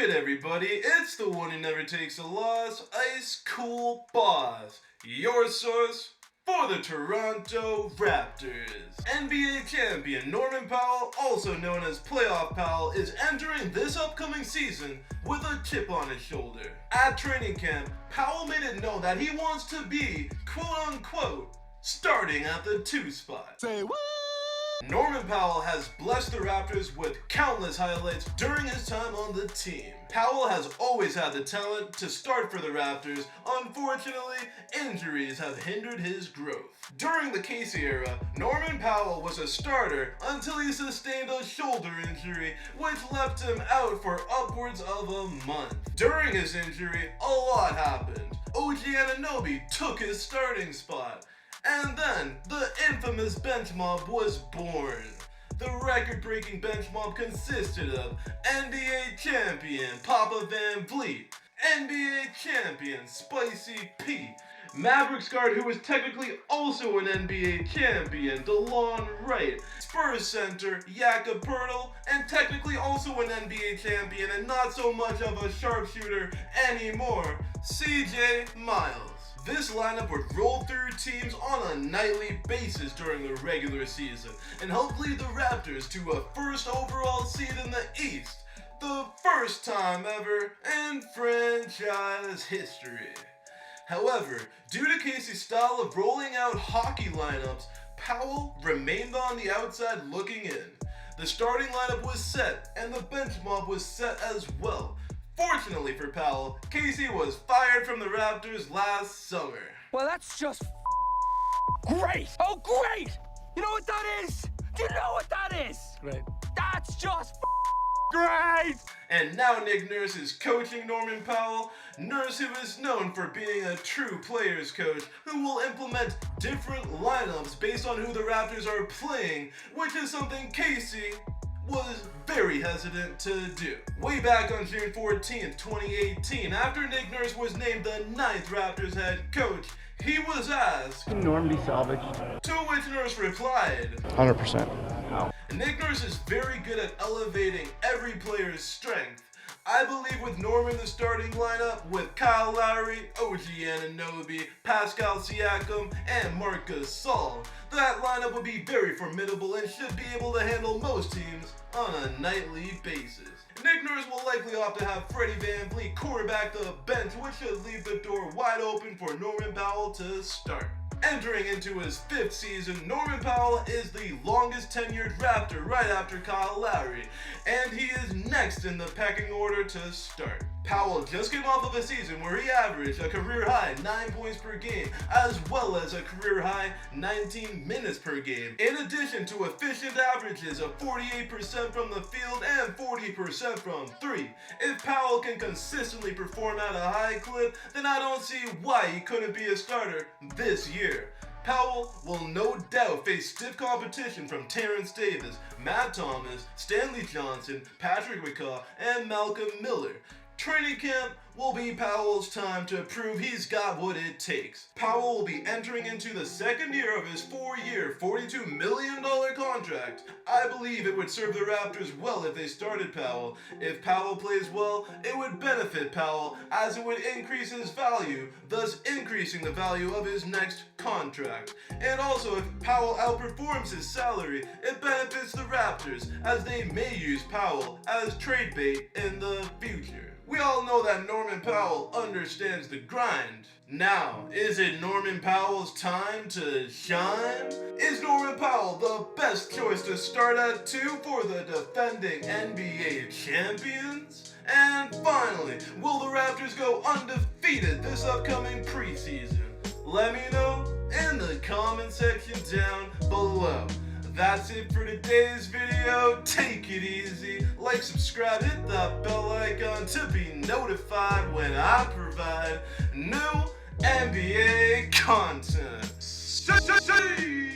good, everybody? It's the one who never takes a loss, ICECOOLBOSS, your source for the Toronto Raptors. NBA champion Norman Powell, also known as Playoff Powell, is entering this upcoming season with a chip on his shoulder. At training camp, Powell made it known that he wants to be, quote-unquote, starting at the 2 spot. Say what? Norman Powell has blessed the Raptors with countless highlights during his time on the team. Powell has always had the talent to start for the Raptors. Unfortunately, injuries have hindered his growth. During the Casey era, Norman Powell was a starter until he sustained a shoulder injury, which left him out for upwards of a month. During his injury, a lot happened. OG Anunoby took his starting spot. And then, the infamous bench mob was born. The record-breaking bench mob consisted of NBA champion Papa Van Vliet, NBA champion Spicy P, Mavericks guard who was technically also an NBA champion, DeLon Wright, Spurs center Jakob Poeltl, and technically also an NBA champion and not so much of a sharpshooter anymore, CJ Miles. This lineup would roll through teams on a nightly basis during the regular season and help lead the Raptors to a first overall seed in the East, the first time ever in franchise history. However, due to Casey's style of rolling out hockey lineups, Powell remained on the outside looking in. The starting lineup was set and the bench mob was set as well. Fortunately for Powell, Casey was fired from the Raptors last summer. Well, that's just great. Oh, great. You know what that is? Do you know what that is? Great. That's just great. And now Nick Nurse is coaching Norman Powell. Nurse, who is known for being a true players coach who will implement different lineups based on who the Raptors are playing, which is something Casey was very hesitant to do. Way back on June 14th, 2018, after Nick Nurse was named the 9th Raptors head coach, he was asked, "Can Norm be salvaged?" To which Nurse replied, 100%. Wow. Nick Nurse is very good at elevating every player's strength. I believe with Norman the starting lineup, with Kyle Lowry, OG Anunoby, Pascal Siakam, and Marc Gasol, that lineup would be very formidable and should be able to handle most teams on a nightly basis. Nick Nurse will likely opt to have Freddie Van Vliet quarterback the bench, which should leave the door wide open for Norman Powell to start. Entering into his 5th season, Norman Powell is the longest tenured Raptor right after Kyle Lowry, and he is next in the pecking order to start. Powell just came off of a season where he averaged a career-high 9 points per game, as well as a career-high 19 minutes per game, in addition to efficient averages of 48% from the field and 40% from 3. If Powell can consistently perform at a high clip, then I don't see why he couldn't be a starter this year. Powell will no doubt face stiff competition from Terrence Davis, Matt Thomas, Stanley Johnson, Patrick McCaw, and Malcolm Miller. Training camp will be Powell's time to prove he's got what it takes. Powell will be entering into the 2nd year of his 4-year, $42 million contract. I believe it would serve the Raptors well if they started Powell. If Powell plays well, it would benefit Powell as it would increase his value, thus increasing the value of his next contract. And also, if Powell outperforms his salary, it benefits the Raptors as they may use Powell as trade bait in the future. We all know that Norman Powell understands the grind. Now, is it Norman Powell's time to shine? Is Norman Powell the best choice to start at 2 for the defending NBA champions? And finally, will the Raptors go undefeated this upcoming preseason? Let me know in the comment section down below. That's it for today's video. Take it easy. Like, subscribe, hit that bell icon to be notified when I provide new NBA content. See